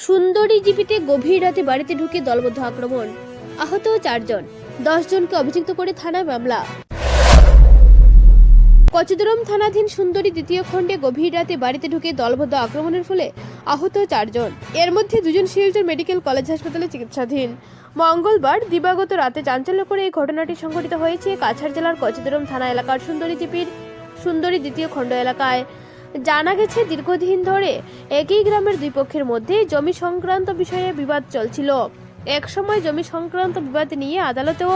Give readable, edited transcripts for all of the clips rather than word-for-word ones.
সুন্দরী জিপিতে গভীর রাতে বাড়িতে ঢুকে দলবদ্ধ আক্রমণ, আহত 4 জন, 10 জনকে অভিযুক্ত করে থানায় মামলা। কচুদরম থানাধীন সুন্দরী দ্বিতীয় খণ্ডে গভীর রাতে বাড়িতে ঢুকে দলবদ্ধ আক্রমণের ফলে আহত 4 জন, এর মধ্যে 2 জন শিলচর মেডিকেল কলেজ হাসপাতালে চিকিৎসাধীন। মঙ্গলবার দিবাগত রাতে চাঞ্চল্যকর এই ঘটনাটি সংঘটিত হয়েছে কাছাড় জেলার কচুদরম থানা এলাকার সুন্দরী জিপির সুন্দরী দ্বিতীয় খণ্ড এলাকায়। জানা গেছে, দীর্ঘদিন ধরে একই গ্রামের দুই পক্ষের মধ্যে জমি সংক্রান্ত বিষয়ে বিবাদ চলছিল। একসময় জমি সংক্রান্ত বিবাদ নিয়ে আদালতেও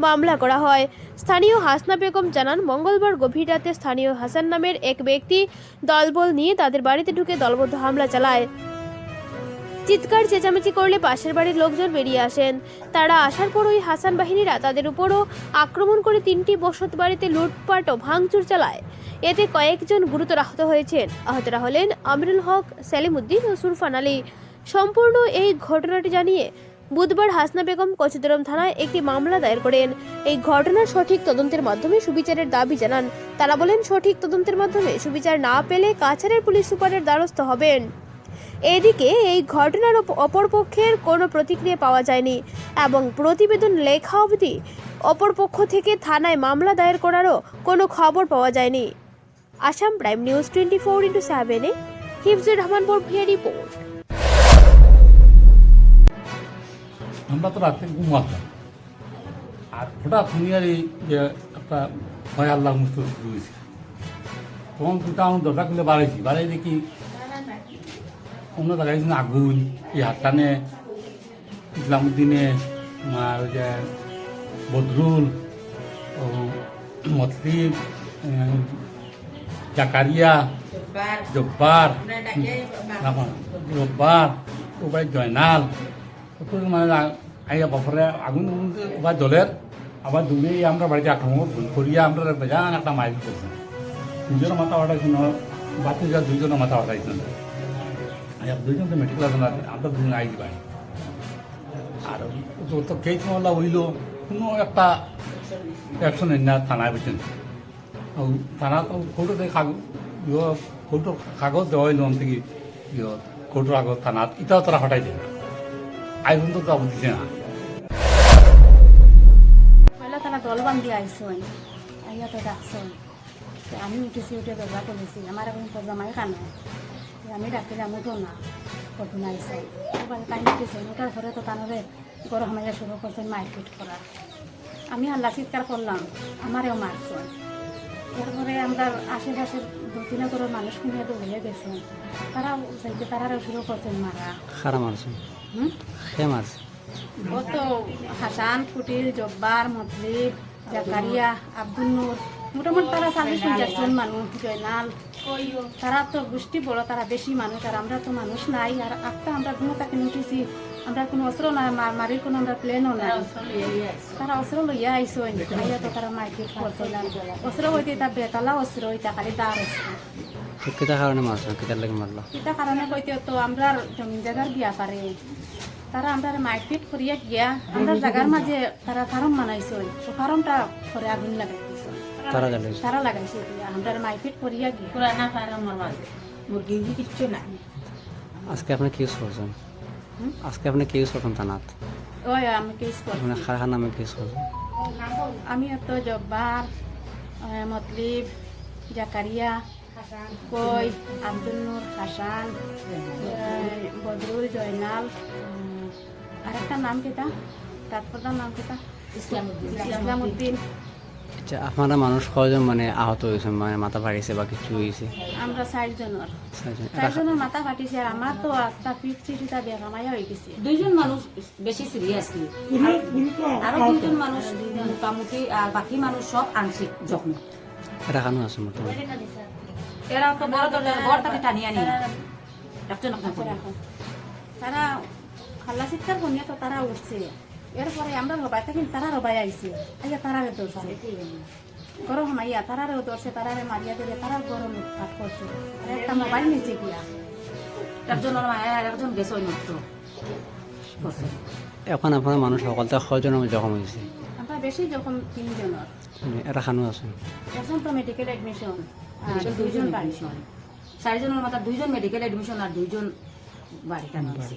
মামলা করা হয়। স্থানীয় হাসনা বেগম জানান, মঙ্গলবার গভীর রাতে স্থানীয় হাসান নামের এক ব্যক্তি দলবল নিয়ে তাদের বাড়িতে ঢুকে দলবদ্ধ হামলা চালায়। চিৎকার চেঁচামেচি করলে পাশের বাড়ির লোকজন বেরিয়ে আসেন। তারা আসার পর ওই হাসান বাহিনীরা তাদের উপরও আক্রমণ করে 3টি বসত বাড়িতে লুটপাট ও ভাঙচুর চালায়। এতে কয়েকজন গুরুতর আহত হয়েছেন। আহতরা হলেন আমিরুল হক, সেলিম উদ্দিন ও সুরফান আলী। সম্পূর্ণ এই ঘটনাটি জানিয়ে বুধবার হাসনা বেগম কচুদরম থানায় একটি মামলা দায়ের করেন। এই ঘটনার সঠিক তদন্তের মাধ্যমে সুবিচারের দাবি জানান। তারা বলেন, সঠিক তদন্তের মাধ্যমে সুবিচার না পেলে কাছাড়ের পুলিশ সুপারের দ্বারস্থ হবেন। এদিকে এই ঘটনার অপরপক্ষের কোনো প্রতিক্রিয়া পাওয়া যায়নি এবং প্রতিবেদন লেখা অবধি অপরপক্ষ থেকে থানায় মামলা দায়ের করারও কোনো খবর পাওয়া যায়নি। Assam prime news 24/7 Hifzur Rahman Borbhuiya report. আমরা তো রাত্রে ঘুমাতাম, আর হঠাৎ দুনিয়ার এই যে একটা ভয় আল্লাহ মুস্ত শুরু হয়েছে, তখন কিন্তু আমার দরজা খুলে বাড়াই দেখি অন্য জায়গায় আগুন, এই হাতটানে ইসলামুদ্দিনে, আর ওই যে বদরুল, মতলিব, জাকারিয়া, জব্বার, ওবাই জয়নাল, মানে আইয়া বছরে আগুন বা জলের আবার দূরে আমরা বাড়িতে আক্রমণ করিয়া আমরা বেজান একটা মাইল করছি। দুজনের মাথা ফাটাইছিল, বাতি যা 2 জনের মাথা ফাটাইছিল। 2 জন তো মেডিকেল আসলে আমরা 2 জন আইছি বাড়ি। আর তো কেস মামলা হইল, কোনো একটা অ্যাকশন না থানায় বেছেন। থানা তো কোর্টে কোর্টের কাগজ দেওয়া হইল থেকে কোর্টের কাগজ থানাত ইটাও তারা হটাই দেয়, আই পর্যন্ত যাব দিছে না। পয়লা তারা দলবান্ধি আইসন, আইয়া তো ডাকছন, আমি উঠেছি, উঠে দরজা করেছি, আমার এখন দরজা মাই কানে, আমি ডাকিলে আমি তো না কঠিন আইসন, তাই উঠেছেন। ওটার পরে তো তানরে গরম হামাইয়া শুরু করছেন মারপিট করা। আমি আল্লাহ চিৎকার করলাম, আমারেও মারছেন। এরপরে আমরা আশেপাশের 2-3 করে মানুষ কিনে দৌড়িয়ে গেছেন, তারাও চাইতে তারাও শুরু করছেন মারা। খারা মারছে, খেয়ে মারছে। ও তো হাসান, কুটির, জব্বার, মতলিব, জাকারিয়া, আব্দুল নূর, মোটামুটি তারা 40-50 জন মানুষ, জয়নাল, তারা তো গোষ্ঠী বড়, তারা বেশি মানুষ। আর আমরা তো মানুষ নাই, আর একটা আমরা কোনো তাকে উঠেছি, আমরা কোনো অস্ত্র নাই, মারির কোনো আমরা প্লেনও নাই। তারা অস্ত্র লইয়া আইসো, আইয়া তো তারা মারপিট করছিল। অস্ত্র হইতে তা বেতলা অস্ত্র হইতা, খালি দাঁড় অস্ত্র। কিতা কারণে মারছো, কিতার লাগে মারলো? কিতা কারণে কইতে তো আমরা জমি জায়গার বিয়া পারে, তারা আমরা মারপিট করিয়া গিয়া আমরা জায়গার মাঝে তারা ফার্ম বানাইছে, ফার্মটা করে আগুন লাগাইছে, তারা লাগাইছে। আমরা মারপিট করিয়া গিয়া পুরানা ফার্মের মাঝে মুরগি কিচ্ছু নাই। আজকে আপনি কেস করছেন? আজকে আপনি কেস করছেন থানাত? ওই আমি কেস করছি, মানে খারাপ নামে কেস করছেন? আমি তো জব্বার, মতলিব, জাকারিয়া, কই, আব্দুল নূর, হাসান, বদরুল, জয়নাল, আরেকটা নাম কিতা, তারপরটার নাম কিতা, ইসলামউদ্দিন। আচ্ছা, আপনারা মানুষ কয়জন মানে আহত হয়েছে, মানে মাথা ফাটিছে বা কিছু হয়েছে? আমরা 4 জনের মাথা ফাটিছে। আর আমার তো আস্তা পিঠ চিঠিটা বেগামাইয়া হয়ে গেছে। 2 জন মানুষ বেশি সিরিয়াসলি, আরো 2 জন মানুষ মোটামুটি, আর বাকি মানুষ সব আংশিক জখম। এটা কেন আছে মোটামুটি? এরা তো বড় দরজার ঘর থেকে টানিয়ে আনি একজন তারা খাল্লা চিৎকার করিয়া তো তারা উঠছে। এরপরে আমরা রবাই থাকি, তারা রবাই আইছে, আইয়া তারারে ধরছে, গরম হামাইয়া তারারেও ধরছে, তারারে মারিয়া ধরে তারা গরম লুটপাট করছে। আর একটা মোবাইল নিচে গিয়া একজনের মায়ের আর একজন গেছে অন্যত্র। এখন আপনার মানুষ সকল থেকে কয়জনের জখম হয়েছে? আমরা বেশি যখন 3 জনের। এটা খানো আছে, একজন তো মেডিকেল এডমিশন, আর 2 জন বাড়ি। 4 জনের মাথা 2 জন মেডিকেল এডমিশন আর 2 জন বাড়িতে আনছি